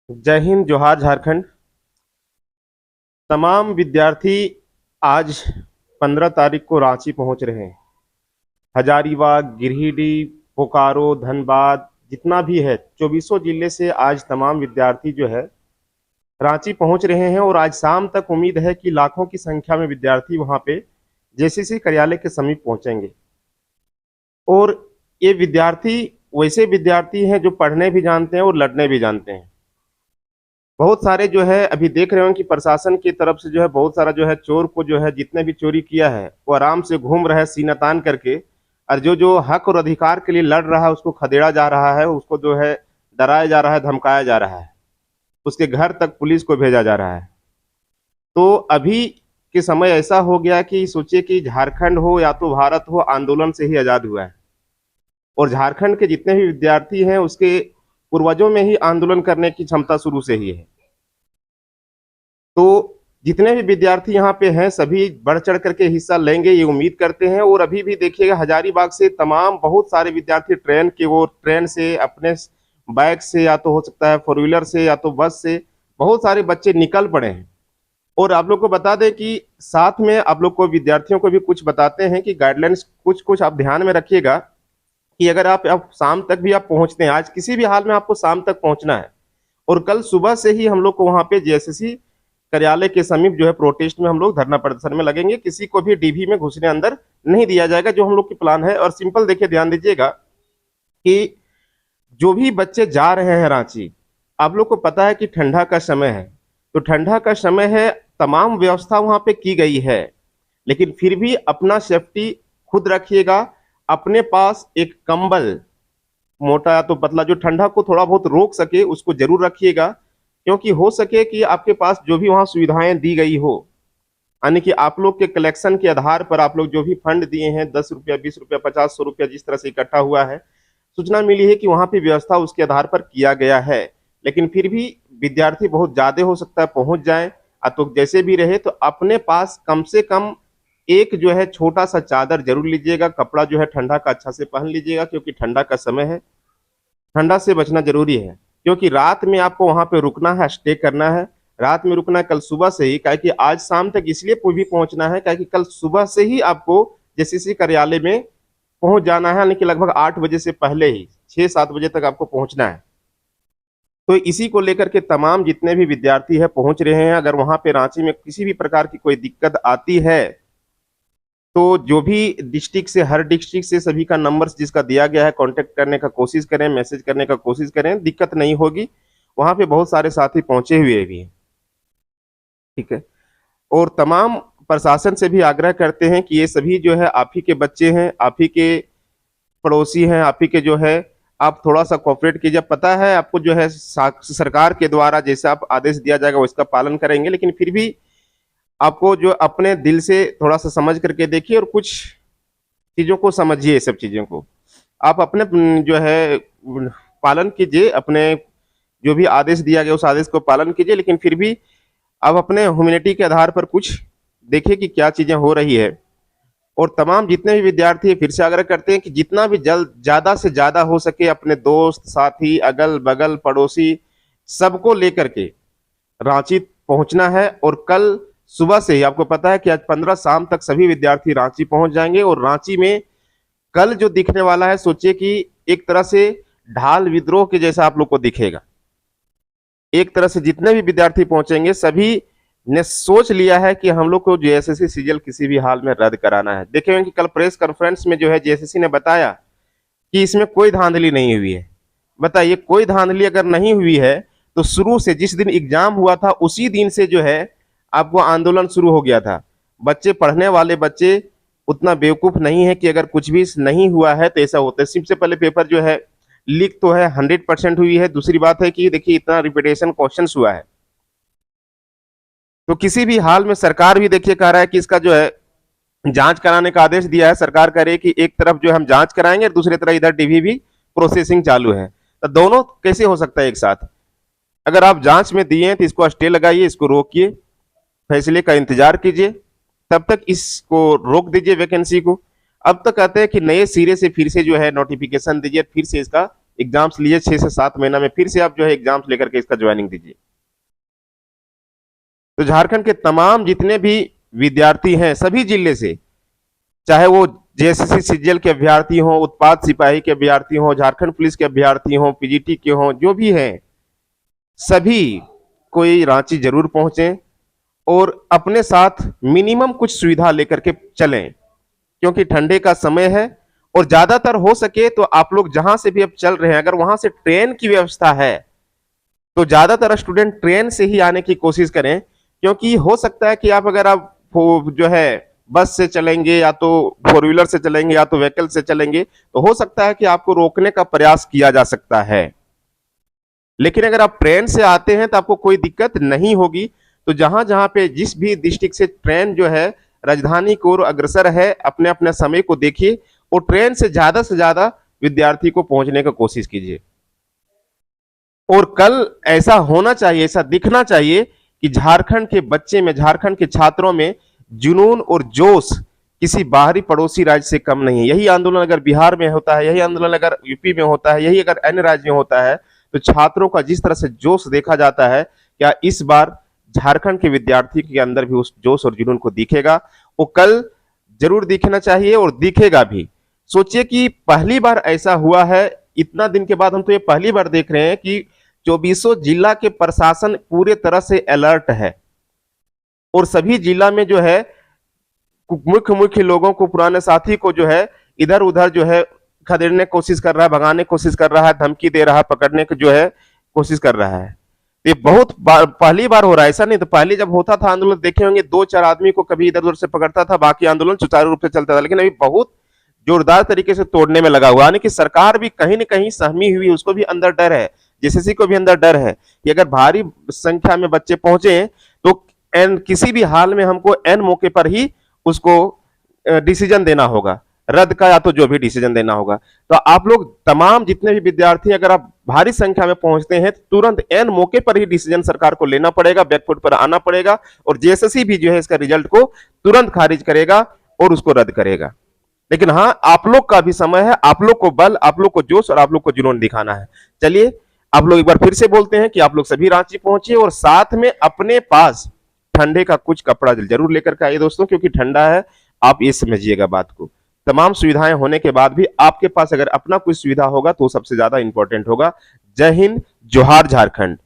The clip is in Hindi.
जय हिंद, जोहार झारखंड। तमाम विद्यार्थी आज 15 तारीख को रांची पहुंच रहे हैं। हजारीबाग, गिरिडीह, बोकारो, धनबाद जितना भी है, चौबीसों जिले से आज तमाम विद्यार्थी जो है रांची पहुंच रहे हैं। और आज शाम तक उम्मीद है कि लाखों की संख्या में विद्यार्थी वहां पे जेसीसी कार्यालय के समीप पहुंचेंगे। और ये विद्यार्थी वैसे विद्यार्थी हैं जो पढ़ने भी जानते हैं और लड़ने भी जानते हैं। बहुत सारे जो है अभी देख रहे हो कि प्रशासन की तरफ से जो है बहुत सारा जो है चोर को जो है जितने भी चोरी किया है वो आराम से घूम रहा है सीना तान करके। और जो जो हक और अधिकार के लिए लड़ रहा है उसको खदेड़ा जा रहा है, उसको जो है डराया जा रहा है, धमकाया जा रहा है, उसके घर तक पुलिस को भेजा जा रहा है। तो अभी के समय ऐसा हो गया कि सोचिए कि झारखंड हो या तो भारत हो, आंदोलन से ही आजाद हुआ है। और झारखंड के जितने भी विद्यार्थी हैं उसके पूर्वजों में ही आंदोलन करने की क्षमता शुरू से ही है। तो जितने भी विद्यार्थी यहाँ पे हैं सभी बढ़ चढ़ करके हिस्सा लेंगे ये उम्मीद करते हैं। और अभी भी देखिएगा हजारीबाग से तमाम बहुत सारे विद्यार्थी ट्रेन से, अपने बाइक से, या तो हो सकता है फोर व्हीलर से, या तो बस से, बहुत सारे बच्चे निकल पड़े हैं। और आप लोग को बता दें कि साथ में आप लोग को विद्यार्थियों को भी कुछ बताते हैं कि गाइडलाइंस कुछ कुछ आप ध्यान में रखिएगा कि अगर आप शाम तक भी आप पहुंचते हैं, आज किसी भी हाल में आपको शाम तक पहुंचना है। और कल सुबह से ही हम लोग को वहां पे जेएसएससी कार्यालय के समीप जो है प्रोटेस्ट में हम लोग धरना प्रदर्शन में लगेंगे। किसी को भी डीवी में घुसने अंदर नहीं दिया जाएगा, जो हम लोग की प्लान है। और सिंपल देखिए, ध्यान दीजिएगा कि जो भी बच्चे जा रहे हैं रांची, आप लोग को पता है कि ठंडा का समय है, तो ठंडा का समय है, तमाम व्यवस्था वहां पे की गई है। लेकिन फिर भी अपना सेफ्टी खुद रखिएगा। अपने पास एक कंबल, मोटा या तो पतला, जो ठंडा को थोड़ा बहुत रोक सके उसको जरूर रखिएगा। क्योंकि हो सके कि आपके पास जो भी वहां सुविधाएं दी गई हो, यानी कि आप लोग के कलेक्शन के आधार पर आप लोग जो भी फंड दिए हैं, 10 रुपया, 20 रुपया, 50, 100 रुपया, जिस तरह से इकट्ठा हुआ है, सूचना मिली है कि वहां पे व्यवस्था उसके आधार पर किया गया है। लेकिन फिर भी विद्यार्थी बहुत ज्यादा हो सकता है पहुंच जाए, तो जैसे भी रहे तो अपने पास कम से कम एक जो है छोटा सा चादर जरूर लीजिएगा। कपड़ा जो है ठंडा का अच्छा से पहन लीजिएगा, क्योंकि ठंडा का समय है, ठंडा से बचना जरूरी है। क्योंकि रात में आपको वहां पे रुकना है, स्टे करना है, रात में रुकना है कल सुबह से ही। क्या कि आज शाम तक इसलिए कोई भी पहुंचना है, क्या कि कल सुबह से ही आपको जेसीसी कार्यालय में पहुंच जाना है, यानी कि लगभग 8 बजे से पहले ही 6-7 बजे तक आपको पहुंचना है। तो इसी को लेकर के तमाम जितने भी विद्यार्थी है पहुंच रहे हैं। अगर वहां पे रांची में किसी भी प्रकार की कोई दिक्कत आती है तो जो भी डिस्ट्रिक्ट से, हर डिस्ट्रिक्ट से सभी का नंबर जिसका दिया गया है, कांटेक्ट करने का कोशिश करें, मैसेज करने का कोशिश करें, दिक्कत नहीं होगी। वहां पे बहुत सारे साथी पहुंचे हुए भी हैं, ठीक है। और तमाम प्रशासन से भी आग्रह करते हैं कि ये सभी जो है आप ही के बच्चे हैं, आप ही के पड़ोसी हैं, आप ही के जो है, आप थोड़ा सा कोऑपरेट कीजिए। पता है आपको जो है सरकार के द्वारा जैसा आप आदेश दिया जाएगा उसका पालन करेंगे, लेकिन फिर भी आपको जो अपने दिल से थोड़ा सा समझ करके देखिए और कुछ चीजों को समझिए। सब चीजों को आप अपने जो है पालन कीजिए, अपने जो भी आदेश दिया गया उस आदेश को पालन कीजिए। लेकिन फिर भी आप अपने ह्यूमैनिटी के आधार पर कुछ देखिए कि क्या चीजें हो रही है। और तमाम जितने भी विद्यार्थी फिर से आग्रह करते हैं कि जितना भी जल्द ज्यादा से ज्यादा हो सके अपने दोस्त, साथी, अगल बगल, पड़ोसी, सबको लेकर के रांची पहुंचना है। और कल सुबह से ही आपको पता है कि आज 15 शाम तक सभी विद्यार्थी रांची पहुंच जाएंगे। और रांची में कल जो दिखने वाला है, सोचिए कि एक तरह से ढाल विद्रोह के जैसा आप लोग को दिखेगा। एक तरह से जितने भी विद्यार्थी पहुंचेंगे सभी ने सोच लिया है कि हम लोग को जेएसएससी सीजीएल किसी भी हाल में रद्द कराना है। देखेंगे कि कल प्रेस कॉन्फ्रेंस में जो है जेएसएससी ने बताया कि इसमें कोई धांधली नहीं हुई है। बताइए, कोई धांधली अगर नहीं हुई है तो शुरू से जिस दिन एग्जाम हुआ था उसी दिन से जो है आपको आंदोलन शुरू हो गया था। बच्चे, पढ़ने वाले बच्चे उतना बेवकूफ नहीं है कि अगर कुछ भी नहीं हुआ है तो ऐसा होता है। सबसे पहले पेपर जो है लीक तो है, 100% हुई है। दूसरी बात है कि देखिए इतना रिपीटेशन क्वेश्चन हुआ है, तो किसी भी हाल में सरकार भी देखिए कह रहा है कि इसका जो है जांच कराने का आदेश दिया है। सरकार कह रही है कि एक तरफ जो हम जांच कराएंगे और दूसरी तरफ इधर डीवी भी प्रोसेसिंग चालू है। तो दोनों कैसे हो सकता है एक साथ? अगर आप जांच में दिए हैं तो इसको स्टे लगाइए, इसको रोकिए, फैसले का इंतजार कीजिए, तब तक इसको रोक दीजिए वैकेंसी को। अब तक कहते हैं कि नए सिरे से फिर से जो है नोटिफिकेशन दीजिए, फिर से इसका एग्जाम्स लिए 6 से 7 महीना में फिर से आप जो है एग्जाम्स लेकर के इसका ज्वाइनिंग दीजिए। तो झारखंड के तमाम जितने भी विद्यार्थी हैं सभी जिले से, चाहे वो जेएसएससी सीजीएल के अभ्यर्थी हों, उत्पाद सिपाही के अभ्यर्थी हों, झारखंड पुलिस के अभ्यर्थी हों, पीजीटी के हों, जो भी हैं, सभी कोई रांची जरूर पहुंचे और अपने साथ मिनिमम कुछ सुविधा लेकर के चलें, क्योंकि ठंडे का समय है। और ज्यादातर हो सके तो आप लोग जहां से भी अब चल रहे हैं, अगर वहां से ट्रेन की व्यवस्था है तो ज्यादातर स्टूडेंट ट्रेन से ही आने की कोशिश करें, क्योंकि हो सकता है कि अगर आप जो है बस से चलेंगे या तो फोर व्हीलर से चलेंगे या तो व्हीकल से चलेंगे तो हो सकता है कि आपको रोकने का प्रयास किया जा सकता है। लेकिन अगर आप ट्रेन से आते हैं तो आपको कोई दिक्कत नहीं होगी। तो जहां जहां पे जिस भी डिस्ट्रिक्ट से ट्रेन जो है राजधानी की ओर अग्रसर है, अपने अपने समय को देखिए और ट्रेन से ज्यादा विद्यार्थी को पहुंचने की कोशिश कीजिए। और कल ऐसा होना चाहिए, ऐसा दिखना चाहिए कि झारखंड के बच्चे में, झारखंड के छात्रों में जुनून और जोश किसी बाहरी पड़ोसी राज्य से कम नहीं है। यही आंदोलन अगर बिहार में होता है, यही आंदोलन अगर यूपी में होता है, यही अगर अन्य राज्य में होता है, तो छात्रों का जिस तरह से जोश देखा जाता है, क्या इस बार झारखंड के विद्यार्थी के अंदर भी उस जोश और जुनून को दिखेगा? वो कल जरूर दिखना चाहिए और दिखेगा भी। सोचिए कि पहली बार ऐसा हुआ है, इतना दिन के बाद हम तो ये पहली बार देख रहे हैं कि 24 जिला के प्रशासन पूरे तरह से अलर्ट है और सभी जिला में जो है मुख्य लोगों को, पुराने साथी को जो है इधर उधर जो है खदेड़ने की कोशिश कर रहा है, भगाने की कोशिश कर रहा है, धमकी दे रहा है, पकड़ने की जो है कोशिश कर रहा है। ये बहुत पहली बार हो रहा है, ऐसा नहीं तो पहले जब होता था आंदोलन देखे होंगे 2-4 आदमी को कभी इधर उधर से पकड़ता था, बाकी आंदोलन सुचारू रूप से चलता था। लेकिन अभी बहुत जोरदार तरीके से तोड़ने में लगा हुआ, यानी कि सरकार भी कहीं ना कहीं सहमी हुई, उसको भी अंदर डर है, जेसीसी को भी अंदर डर है कि अगर भारी संख्या में बच्चे पहुंचे तो किसी भी हाल में हमको एन मौके पर ही उसको डिसीजन देना होगा, रद्द का या तो जो भी डिसीजन देना होगा। तो आप लोग तमाम जितने भी विद्यार्थी, अगर आप भारी संख्या में पहुंचते हैं तो तुरंत एन मौके पर ही डिसीजन सरकार को लेना पड़ेगा, बैकफुट पर आना पड़ेगा और जेएसएससी भी जो है इसका रिजल्ट को तुरंत खारिज करेगा और उसको रद्द करेगा। लेकिन हाँ, आप लोग का भी समय है, आप लोग को बल, आप लोग को जोश और आप लोग को जुनून दिखाना है। चलिए आप लोग एक बार फिर से बोलते हैं कि आप लोग सभी रांची पहुंचिए और साथ में अपने पास ठंडे का कुछ कपड़ा जरूर लेकर के आइए दोस्तों, क्योंकि ठंडा है। आप ये समझिएगा बात को, तमाम सुविधाएं होने के बाद भी आपके पास अगर अपना कुछ सुविधा होगा तो सबसे ज्यादा इंपॉर्टेंट होगा। जय हिंद, जोहार झारखंड।